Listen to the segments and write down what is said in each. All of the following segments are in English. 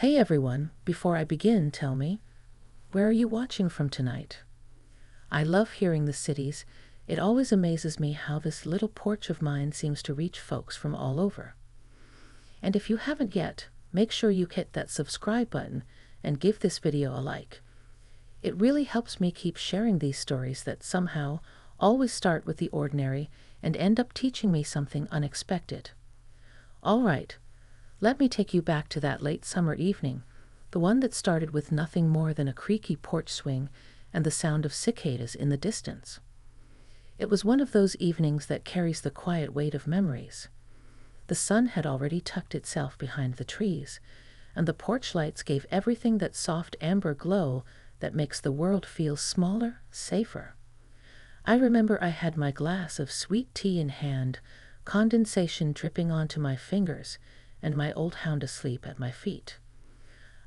Hey everyone, before I begin, tell me, where are you watching from tonight? I love hearing the cities. It always amazes me how this little porch of mine seems to reach folks from all over. And if you haven't yet, make sure you hit that subscribe button and give this video a like. It really helps me keep sharing these stories that somehow always start with the ordinary and end up teaching me something unexpected. All right, let me take you back to that late summer evening, the one that started with nothing more than a creaky porch swing and the sound of cicadas in the distance. It was one of those evenings that carries the quiet weight of memories. The sun had already tucked itself behind the trees, and the porch lights gave everything that soft amber glow that makes the world feel smaller, safer. I remember I had my glass of sweet tea in hand, condensation dripping onto my fingers, and my old hound asleep at my feet.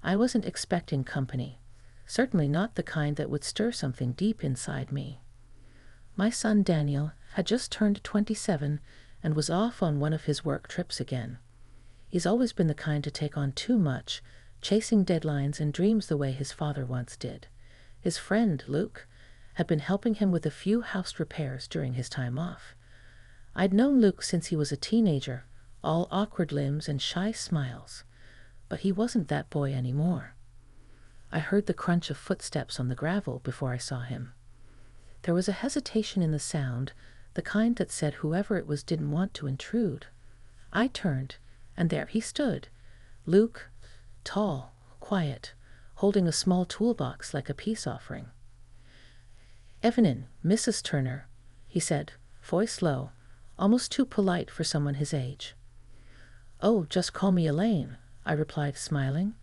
I wasn't expecting company, certainly not the kind that would stir something deep inside me. My son Daniel had just turned 27 and was off on one of his work trips again. He's always been the kind to take on too much, chasing deadlines and dreams the way his father once did. His friend, Luke, had been helping him with a few house repairs during his time off. I'd known Luke since he was a teenager, all awkward limbs and shy smiles, but he wasn't that boy anymore. I heard the crunch of footsteps on the gravel before I saw him. There was a hesitation in the sound, the kind that said whoever it was didn't want to intrude. I turned, and there he stood, Luke, tall, quiet, holding a small toolbox like a peace offering. "Evening, Mrs. Turner," he said, voice low, almost too polite for someone his age. "Oh, just call me Elaine," I replied, smiling.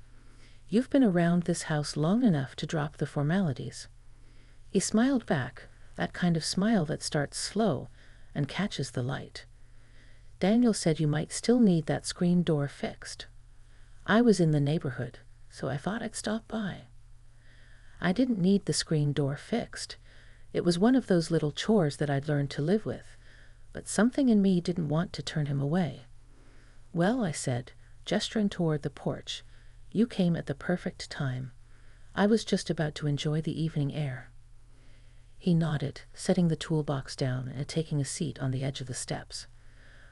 "You've been around this house long enough to drop the formalities." He smiled back, that kind of smile that starts slow and catches the light. "Daniel said you might still need that screen door fixed. I was in the neighborhood, so I thought I'd stop by." I didn't need the screen door fixed. It was one of those little chores that I'd learned to live with, but something in me didn't want to turn him away. "Well," I said, gesturing toward the porch, "you came at the perfect time. I was just about to enjoy the evening air." He nodded, setting the toolbox down and taking a seat on the edge of the steps.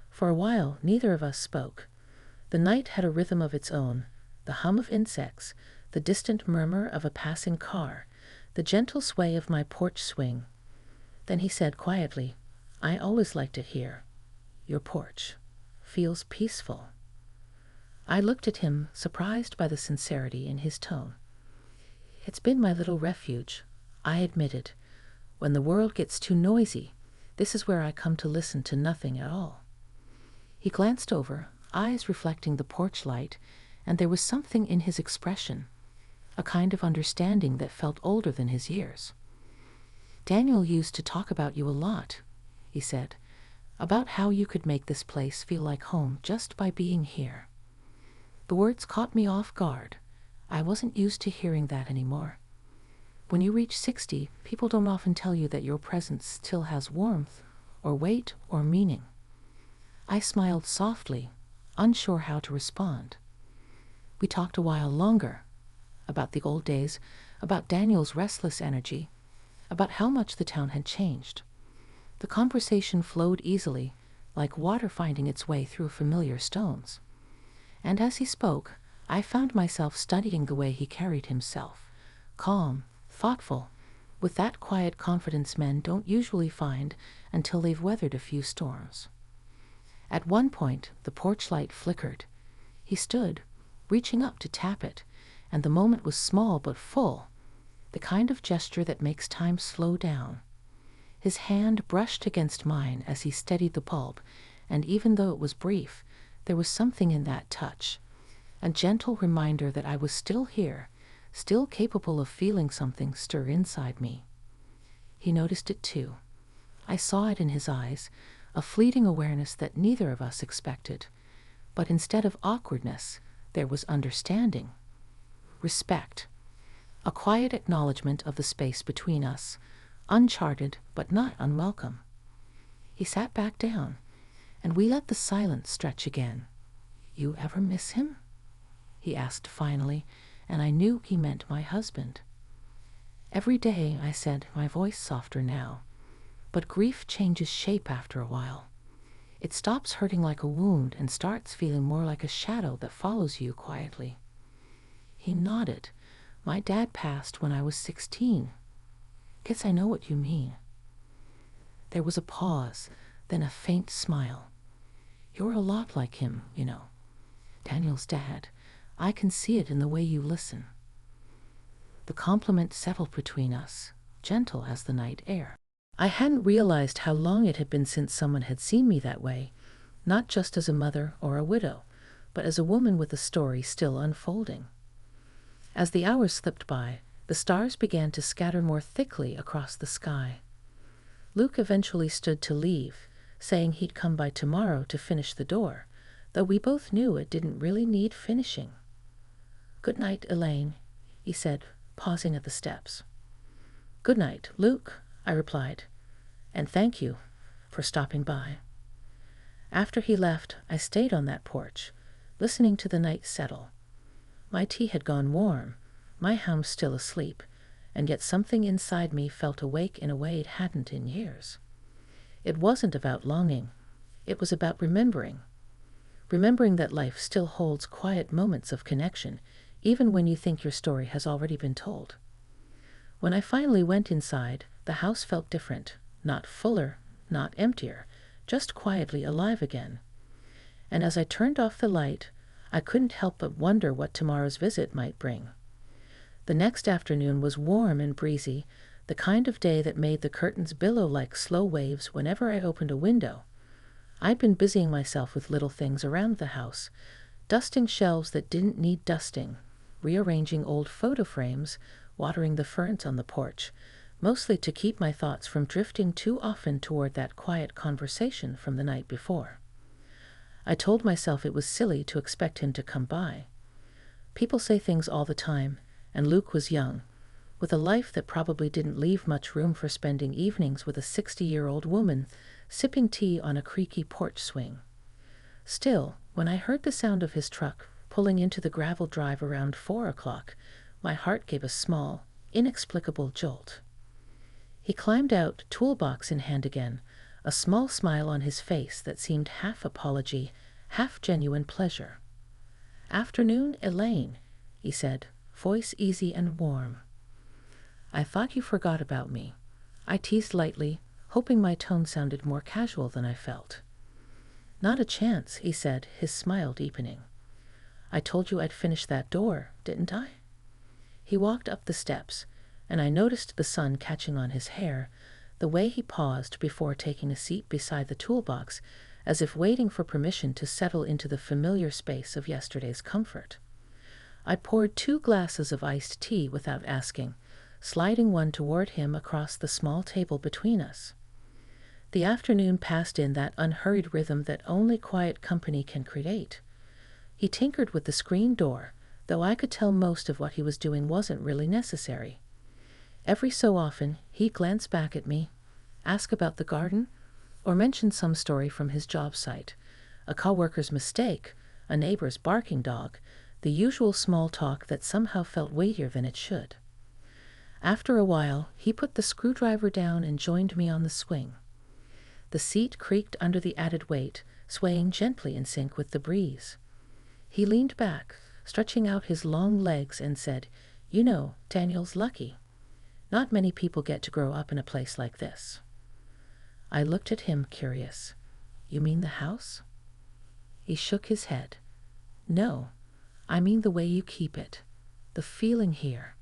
For a while, neither of us spoke. The night had a rhythm of its own, the hum of insects, the distant murmur of a passing car, the gentle sway of my porch swing. Then he said quietly, "I always liked it here. Your porch feels peaceful." I looked at him, surprised by the sincerity in his tone. "It's been my little refuge," I admitted. "When the world gets too noisy, this is where I come to listen to nothing at all." He glanced over, eyes reflecting the porch light, and there was something in his expression, a kind of understanding that felt older than his years. "Daniel used to talk about you a lot," he said, "about how you could make this place feel like home just by being here." The words caught me off guard. I wasn't used to hearing that anymore. When you reach 60, people don't often tell you that your presence still has warmth, or weight, or meaning. I smiled softly, unsure how to respond. We talked a while longer, about the old days, about Daniel's restless energy, about how much the town had changed. The conversation flowed easily, like water finding its way through familiar stones. And as he spoke, I found myself studying the way he carried himself, calm, thoughtful, with that quiet confidence men don't usually find until they've weathered a few storms. At one point, the porch light flickered. He stood, reaching up to tap it, and the moment was small but full, the kind of gesture that makes time slow down. His hand brushed against mine as he steadied the bulb, and even though it was brief, there was something in that touch, a gentle reminder that I was still here, still capable of feeling something stir inside me. He noticed it too. I saw it in his eyes, a fleeting awareness that neither of us expected. But instead of awkwardness, there was understanding, respect, a quiet acknowledgement of the space between us, uncharted but not unwelcome. He sat back down, and we let the silence stretch again. "You ever miss him?" he asked finally, and I knew he meant my husband. Every day, I said, my voice softer now. But grief changes shape after a while. It stops hurting like a wound and starts feeling more like a shadow that follows you quietly. He nodded. My dad passed when I was 16. Guess I know what you mean. There was a pause, then a faint smile. You're a lot like him, you know. Daniel's dad. I can see it in the way you listen. The compliment settled between us, gentle as the night air. I hadn't realized how long it had been since someone had seen me that way, not just as a mother or a widow, but as a woman with a story still unfolding. As the hours slipped by, the stars began to scatter more thickly across the sky. Luke eventually stood to leave, saying he'd come by tomorrow to finish the door, though we both knew it didn't really need finishing. "Good night, Elaine," he said, pausing at the steps. "Good night, Luke," I replied, "and thank you for stopping by." After he left, I stayed on that porch, listening to the night settle. My tea had gone warm, my hound still asleep, and yet something inside me felt awake in a way it hadn't in years. It wasn't about longing, it was about remembering that life still holds quiet moments of connection, even when you think your story has already been told. When I finally went inside, the house felt different, not fuller, not emptier, just quietly alive again. And as I turned off the light, I couldn't help but wonder what tomorrow's visit might bring. The next afternoon was warm and breezy, the kind of day that made the curtains billow like slow waves whenever I opened a window. I'd been busying myself with little things around the house, dusting shelves that didn't need dusting, rearranging old photo frames, watering the ferns on the porch, mostly to keep my thoughts from drifting too often toward that quiet conversation from the night before. I told myself it was silly to expect him to come by. People say things all the time, and Luke was young, with a life that probably didn't leave much room for spending evenings with a 60-year-old woman sipping tea on a creaky porch swing. Still, when I heard the sound of his truck pulling into the gravel drive around 4 o'clock, my heart gave a small, inexplicable jolt. He climbed out, toolbox in hand again, a small smile on his face that seemed half apology, half genuine pleasure. "Afternoon, Elaine," he said, voice easy and warm. "I thought you forgot about me," I teased lightly, hoping my tone sounded more casual than I felt. "Not a chance," he said, his smile deepening. "I told you I'd finish that door, didn't I?" He walked up the steps, and I noticed the sun catching on his hair, the way he paused before taking a seat beside the toolbox, as if waiting for permission to settle into the familiar space of yesterday's comfort. I poured 2 glasses of iced tea without asking, sliding one toward him across the small table between us. The afternoon passed in that unhurried rhythm that only quiet company can create. He tinkered with the screen door, though I could tell most of what he was doing wasn't really necessary. Every so often, he'd glance back at me, ask about the garden, or mention some story from his job site, a coworker's mistake, a neighbor's barking dog, the usual small talk that somehow felt weightier than it should. After a while, he put the screwdriver down and joined me on the swing. The seat creaked under the added weight, swaying gently in sync with the breeze. He leaned back, stretching out his long legs, and said, "You know, Daniel's lucky. Not many people get to grow up in a place like this." I looked at him, curious. "You mean the house?" He shook his head. "No, I mean the way you keep it, the feeling here.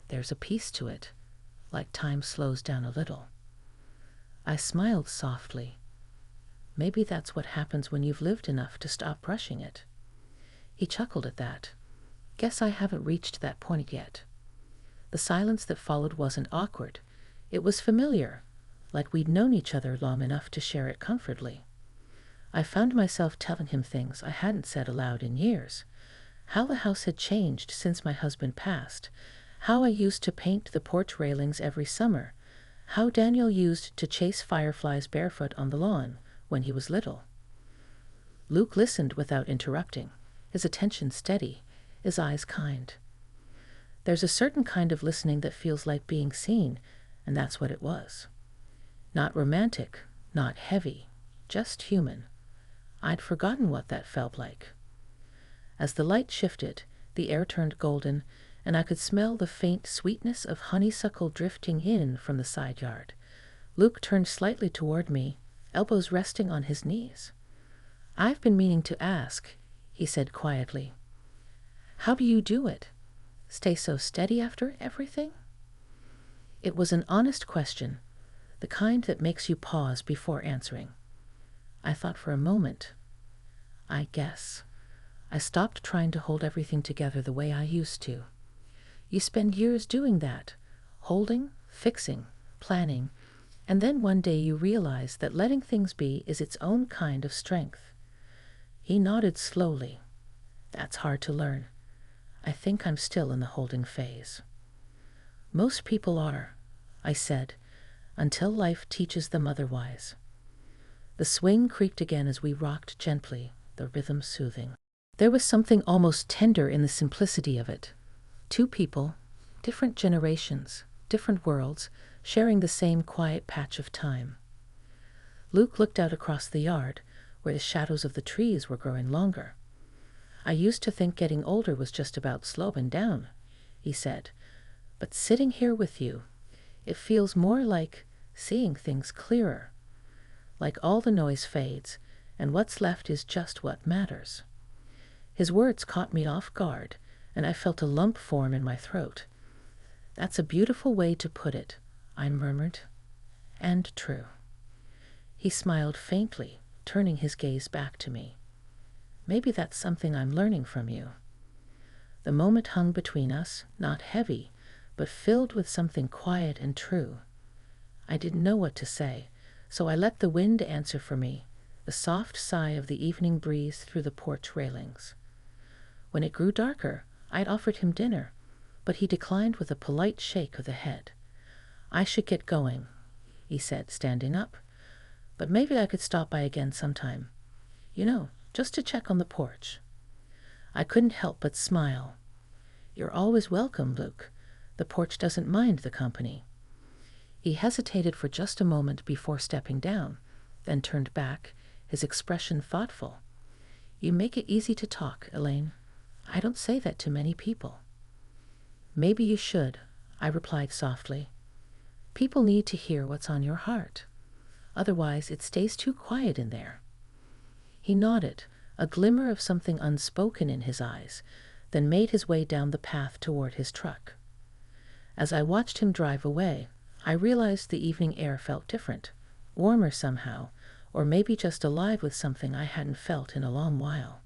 There's a peace to it, like time slows down a little." I smiled softly. Maybe that's what happens when you've lived enough to stop rushing it. He chuckled at that. Guess I haven't reached that point yet. The silence that followed wasn't awkward. It was familiar, like we'd known each other long enough to share it comfortably. I found myself telling him things I hadn't said aloud in years. How the house had changed since my husband passed. How I used to paint the porch railings every summer. How Daniel used to chase fireflies barefoot on the lawn when he was little. Luke listened without interrupting, his attention steady, his eyes kind. There's a certain kind of listening that feels like being seen, and that's what it was. Not romantic, not heavy, just human. I'd forgotten what that felt like. As the light shifted, the air turned golden, and I could smell the faint sweetness of honeysuckle drifting in from the side yard. Luke turned slightly toward me, elbows resting on his knees. "I've been meaning to ask," he said quietly. "How do you do it? Stay so steady after everything?" It was an honest question, the kind that makes you pause before answering. I thought for a moment. I guess. I stopped trying to hold everything together the way I used to. You spend years doing that, holding, fixing, planning, and then one day you realize that letting things be is its own kind of strength. He nodded slowly. That's hard to learn. I think I'm still in the holding phase. Most people are, I said, until life teaches them otherwise. The swing creaked again as we rocked gently, the rhythm soothing. There was something almost tender in the simplicity of it. Two people, different generations, different worlds, sharing the same quiet patch of time. Luke looked out across the yard, where the shadows of the trees were growing longer. "I used to think getting older was just about slowing down," he said. "But sitting here with you, it feels more like seeing things clearer. Like all the noise fades, and what's left is just what matters." His words caught me off guard, and I felt a lump form in my throat. "That's a beautiful way to put it," I murmured. "And true." He smiled faintly, turning his gaze back to me. "Maybe that's something I'm learning from you." The moment hung between us, not heavy, but filled with something quiet and true. I didn't know what to say, so I let the wind answer for me, the soft sigh of the evening breeze through the porch railings. When it grew darker, I'd offered him dinner, but he declined with a polite shake of the head. "I should get going," he said, standing up. "But maybe I could stop by again sometime. Just to check on the porch." I couldn't help but smile. "You're always welcome, Luke. The porch doesn't mind the company." He hesitated for just a moment before stepping down, then turned back, his expression thoughtful. "You make it easy to talk, Elaine. I don't say that to many people." "Maybe you should," I replied softly. "People need to hear what's on your heart. Otherwise, it stays too quiet in there." He nodded, a glimmer of something unspoken in his eyes, then made his way down the path toward his truck. As I watched him drive away, I realized the evening air felt different, warmer somehow, or maybe just alive with something I hadn't felt in a long while.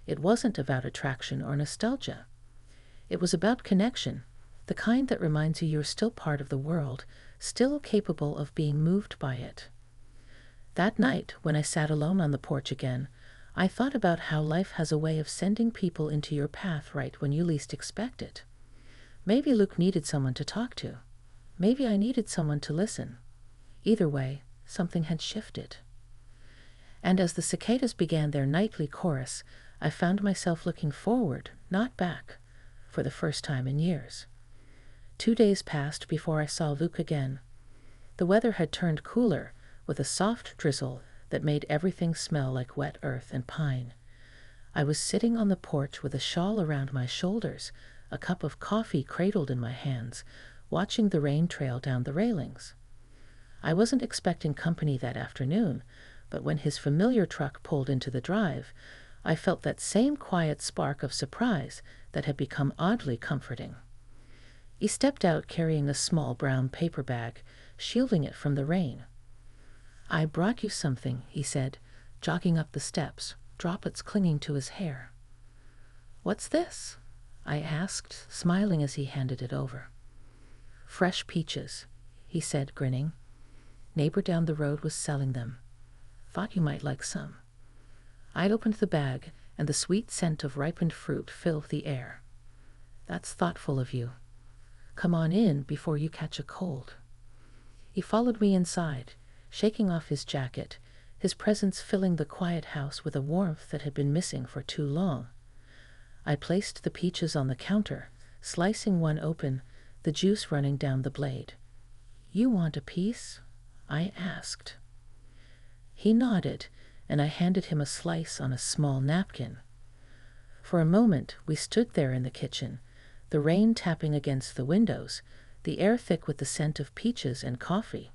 It wasn't about attraction or nostalgia. It was about connection, the kind that reminds you you're still part of the world, still capable of being moved by it. That night, when I sat alone on the porch again, I thought about how life has a way of sending people into your path right when you least expect it. Maybe Luke needed someone to talk to. Maybe I needed someone to listen. Either way, something had shifted. And as the cicadas began their nightly chorus, I found myself looking forward, not back, for the first time in years. 2 days passed before I saw Luke again. The weather had turned cooler, with a soft drizzle that made everything smell like wet earth and pine. I was sitting on the porch with a shawl around my shoulders, a cup of coffee cradled in my hands, watching the rain trail down the railings. I wasn't expecting company that afternoon, but when his familiar truck pulled into the drive, I felt that same quiet spark of surprise that had become oddly comforting. He stepped out carrying a small brown paper bag, shielding it from the rain. "I brought you something," he said, jogging up the steps, droplets clinging to his hair. "What's this?" I asked, smiling as he handed it over. "Fresh peaches," he said, grinning. "Neighbor down the road was selling them. Thought you might like some." I opened the bag, and the sweet scent of ripened fruit filled the air. "That's thoughtful of you. Come on in before you catch a cold." He followed me inside, shaking off his jacket, his presence filling the quiet house with a warmth that had been missing for too long. I placed the peaches on the counter, slicing one open, the juice running down the blade. "You want a piece?" I asked. He nodded, and I handed him a slice on a small napkin. For a moment we stood there in the kitchen, the rain tapping against the windows, the air thick with the scent of peaches and coffee.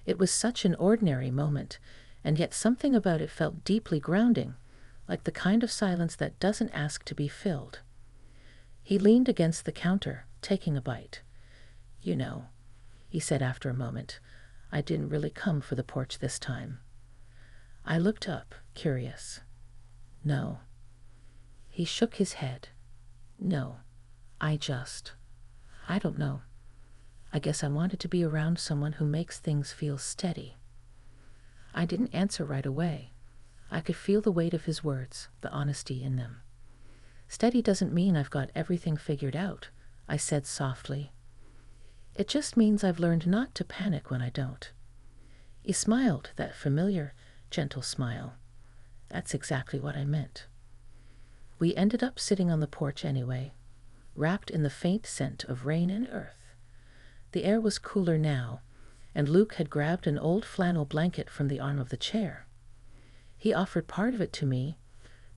It was such an ordinary moment, and yet something about it felt deeply grounding, like the kind of silence that doesn't ask to be filled. He leaned against the counter, taking a bite. "You know," he said after a moment, "I didn't really come for the porch this time." I looked up, curious. "No." He shook his head. "No, I don't know. I guess I wanted to be around someone who makes things feel steady." I didn't answer right away. I could feel the weight of his words, the honesty in them. "Steady doesn't mean I've got everything figured out," I said softly. "It just means I've learned not to panic when I don't." He smiled, that familiar, gentle smile. That's exactly what I meant. We ended up sitting on the porch anyway, wrapped in the faint scent of rain and earth. The air was cooler now, and Luke had grabbed an old flannel blanket from the arm of the chair. He offered part of it to me,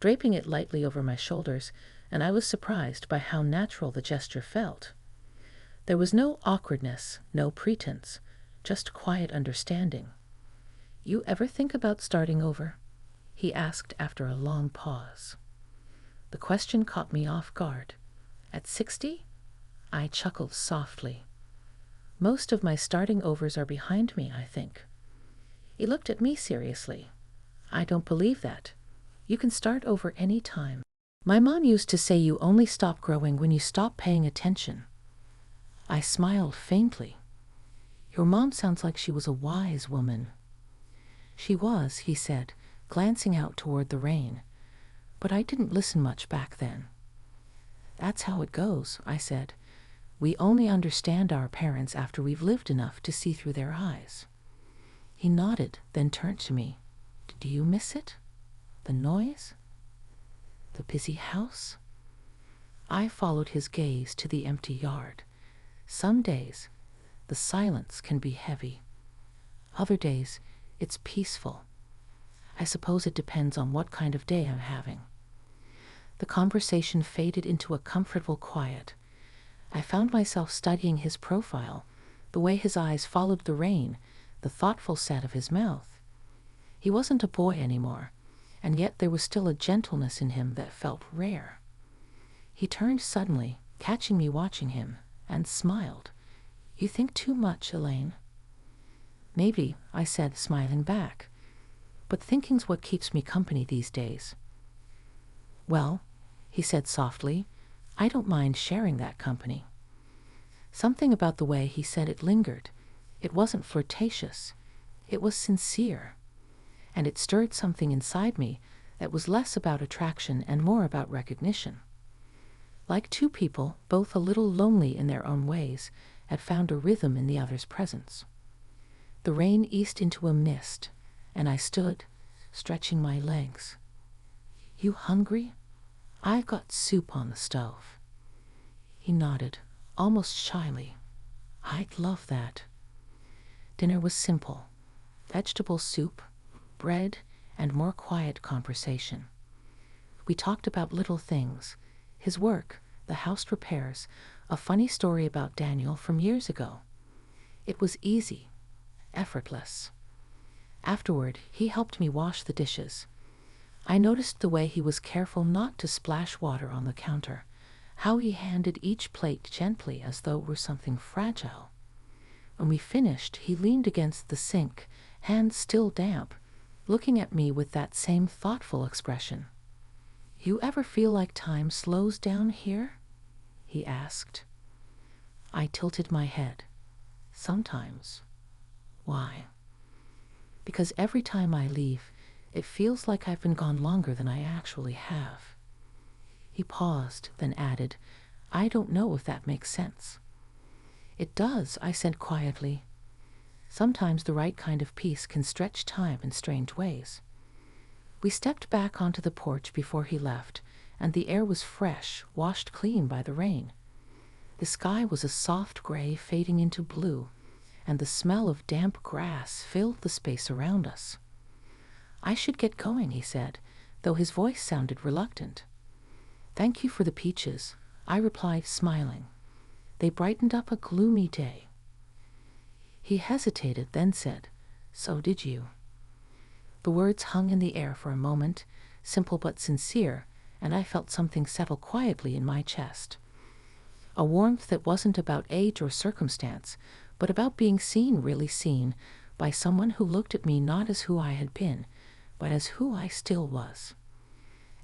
draping it lightly over my shoulders, and I was surprised by how natural the gesture felt. There was no awkwardness, no pretense, just quiet understanding. "You ever think about starting over?" he asked after a long pause. The question caught me off guard. At 60? I chuckled softly. "Most of my starting overs are behind me, I think." He looked at me seriously. "I don't believe that. You can start over any time. My mom used to say you only stop growing when you stop paying attention." I smiled faintly. "Your mom sounds like she was a wise woman." "She was," he said, glancing out toward the rain. "But I didn't listen much back then." "That's how it goes," I said. "We only understand our parents after we've lived enough to see through their eyes." He nodded, then turned to me. "Do you miss it? The noise? The busy house?" I followed his gaze to the empty yard. Some days, the silence can be heavy. Other days, it's peaceful. I suppose it depends on what kind of day I'm having. The conversation faded into a comfortable quiet. I found myself studying his profile, the way his eyes followed the rain, the thoughtful set of his mouth. He wasn't a boy anymore, and yet there was still a gentleness in him that felt rare. He turned suddenly, catching me watching him, and smiled. "You think too much, Elaine." "Maybe," I said, smiling back. "But thinking's what keeps me company these days." "Well," he said softly, "I don't mind sharing that company." Something about the way he said it lingered. It wasn't flirtatious. It was sincere. And it stirred something inside me that was less about attraction and more about recognition. Like two people, both a little lonely in their own ways, had found a rhythm in the other's presence. The rain eased into a mist, and I stood, stretching my legs. "You hungry? I've got soup on the stove." He nodded, almost shyly. "I'd love that." Dinner was simple. Vegetable soup, bread, and more quiet conversation. We talked about little things, his work, the house repairs, a funny story about Daniel from years ago. It was easy, effortless. Afterward, he helped me wash the dishes. I noticed the way he was careful not to splash water on the counter, how he handed each plate gently as though it were something fragile. When we finished, he leaned against the sink, hands still damp, looking at me with that same thoughtful expression. "You ever feel like time slows down here?" he asked. I tilted my head. "Sometimes." "Why?" "Because every time I leave, it feels like I've been gone longer than I actually have." He paused, then added, "I don't know if that makes sense." "It does," I said quietly. "Sometimes the right kind of peace can stretch time in strange ways." We stepped back onto the porch before he left, and the air was fresh, washed clean by the rain. The sky was a soft gray fading into blue, and the smell of damp grass filled the space around us. "I should get going," he said, though his voice sounded reluctant. "Thank you for the peaches," I replied, smiling. "They brightened up a gloomy day." He hesitated, then said, "So did you." The words hung in the air for a moment, simple but sincere, and I felt something settle quietly in my chest. A warmth that wasn't about age or circumstance, but about being seen, really seen, by someone who looked at me not as who I had been, but as who I still was.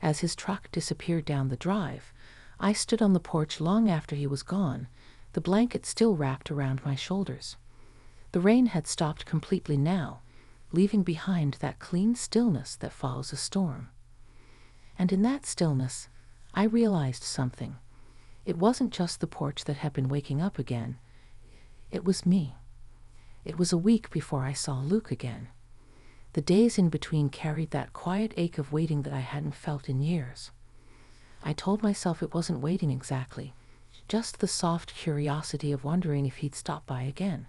As his truck disappeared down the drive, I stood on the porch long after he was gone, the blanket still wrapped around my shoulders. The rain had stopped completely now, leaving behind that clean stillness that follows a storm. And in that stillness, I realized something. It wasn't just the porch that had been waking up again. It was me. It was a week before I saw Luke again. The days in between carried that quiet ache of waiting that I hadn't felt in years. I told myself it wasn't waiting exactly, just the soft curiosity of wondering if he'd stop by again.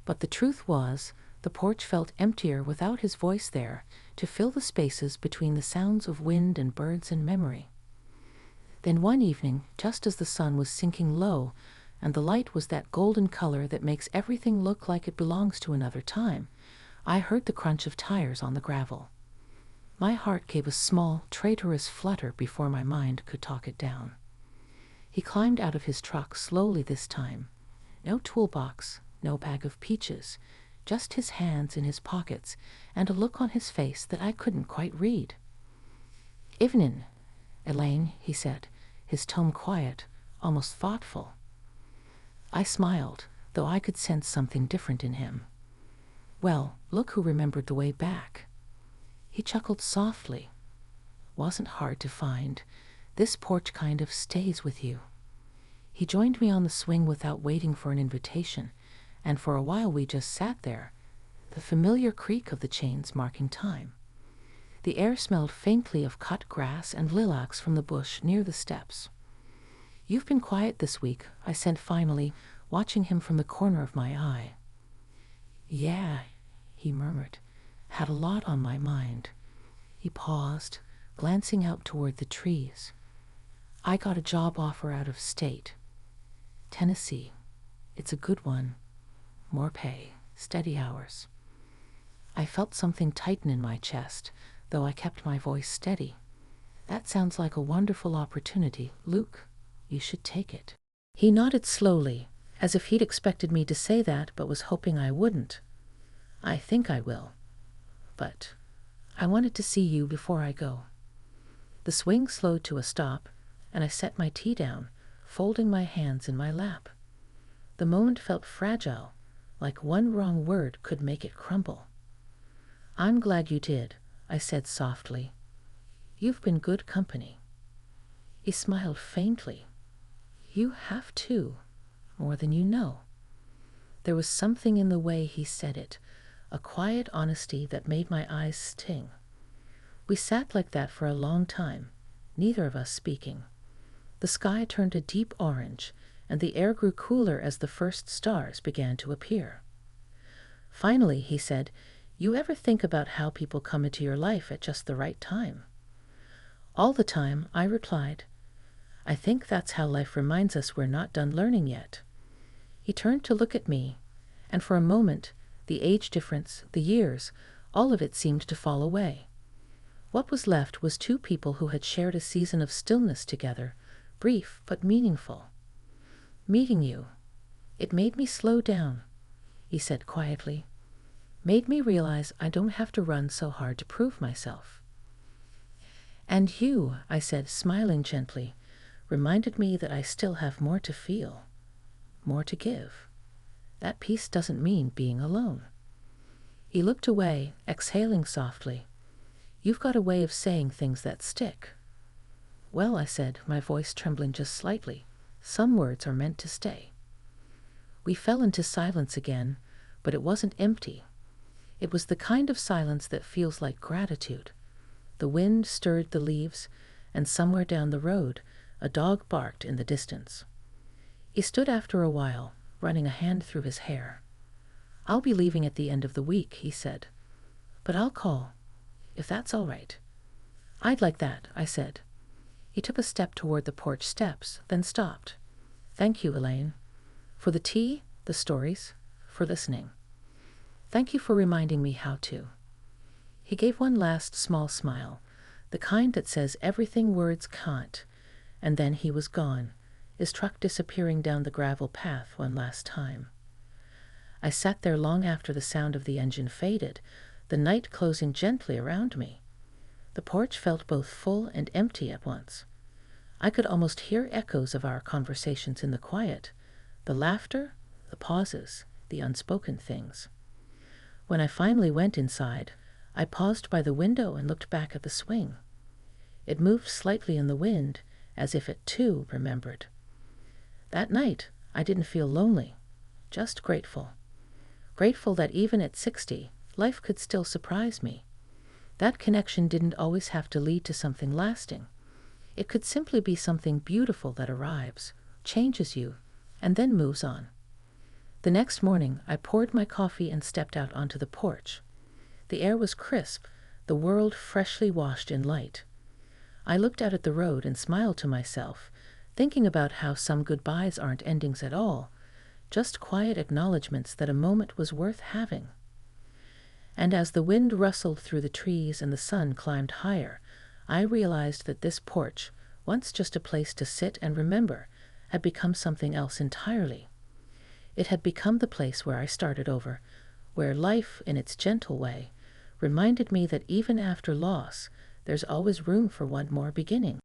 But the truth was, the porch felt emptier without his voice there to fill the spaces between the sounds of wind and birds and memory. Then one evening, just as the sun was sinking low, and the light was that golden color that makes everything look like it belongs to another time, I heard the crunch of tires on the gravel. My heart gave a small, traitorous flutter before my mind could talk it down. He climbed out of his truck slowly this time. No toolbox, no bag of peaches, just his hands in his pockets and a look on his face that I couldn't quite read. "Evenin', Elaine," he said, his tone quiet, almost thoughtful. I smiled, though I could sense something different in him. "Well, look who remembered the way back." He chuckled softly. "Wasn't hard to find. This porch kind of stays with you." He joined me on the swing without waiting for an invitation, and for a while we just sat there, the familiar creak of the chains marking time. The air smelled faintly of cut grass and lilacs from the bush near the steps. "You've been quiet this week," I said finally, watching him from the corner of my eye. "Yeah," he murmured, "had a lot on my mind." He paused, glancing out toward the trees. "I got a job offer out of state. Tennessee. It's a good one. More pay, steady hours." I felt something tighten in my chest, though I kept my voice steady. "That sounds like a wonderful opportunity, Luke. You should take it." He nodded slowly, as if he'd expected me to say that but was hoping I wouldn't. "I think I will. But I wanted to see you before I go." The swing slowed to a stop, and I set my tea down, folding my hands in my lap. The moment felt fragile, like one wrong word could make it crumble. "I'm glad you did," I said softly. "You've been good company." He smiled faintly. "You have too, more than you know." There was something in the way he said it, a quiet honesty that made my eyes sting. We sat like that for a long time, neither of us speaking. The sky turned a deep orange, and the air grew cooler as the first stars began to appear. Finally, he said, "You ever think about how people come into your life at just the right time?" "All the time," I replied. "I think that's how life reminds us we're not done learning yet." He turned to look at me, and for a moment, the age difference, the years, all of it seemed to fall away. What was left was two people who had shared a season of stillness together, brief but meaningful. "Meeting you, it made me slow down," he said quietly. "Made me realize I don't have to run so hard to prove myself." "And you," I said, smiling gently, "reminded me that I still have more to feel, more to give. That peace doesn't mean being alone." He looked away, exhaling softly. "You've got a way of saying things that stick." "Well," I said, my voice trembling just slightly, "some words are meant to stay." We fell into silence again, but it wasn't empty. It was the kind of silence that feels like gratitude. The wind stirred the leaves, and somewhere down the road, a dog barked in the distance. He stood after a while, running a hand through his hair. "I'll be leaving at the end of the week," he said. "But I'll call, if that's all right." "I'd like that," I said. He took a step toward the porch steps, then stopped. "Thank you, Elaine. For the tea, the stories, for listening. Thank you for reminding me how to." He gave one last small smile, the kind that says everything words can't, and then he was gone, his truck disappearing down the gravel path one last time. I sat there long after the sound of the engine faded, the night closing gently around me. The porch felt both full and empty at once. I could almost hear echoes of our conversations in the quiet, the laughter, the pauses, the unspoken things. When I finally went inside, I paused by the window and looked back at the swing. It moved slightly in the wind, as if it too remembered. That night, I didn't feel lonely, just grateful. Grateful that even at 60, life could still surprise me. That connection didn't always have to lead to something lasting. It could simply be something beautiful that arrives, changes you, and then moves on. The next morning, I poured my coffee and stepped out onto the porch. The air was crisp, the world freshly washed in light. I looked out at the road and smiled to myself, thinking about how some goodbyes aren't endings at all, just quiet acknowledgments that a moment was worth having. And as the wind rustled through the trees and the sun climbed higher, I realized that this porch, once just a place to sit and remember, had become something else entirely. It had become the place where I started over, where life, in its gentle way, reminded me that even after loss, there's always room for one more beginning.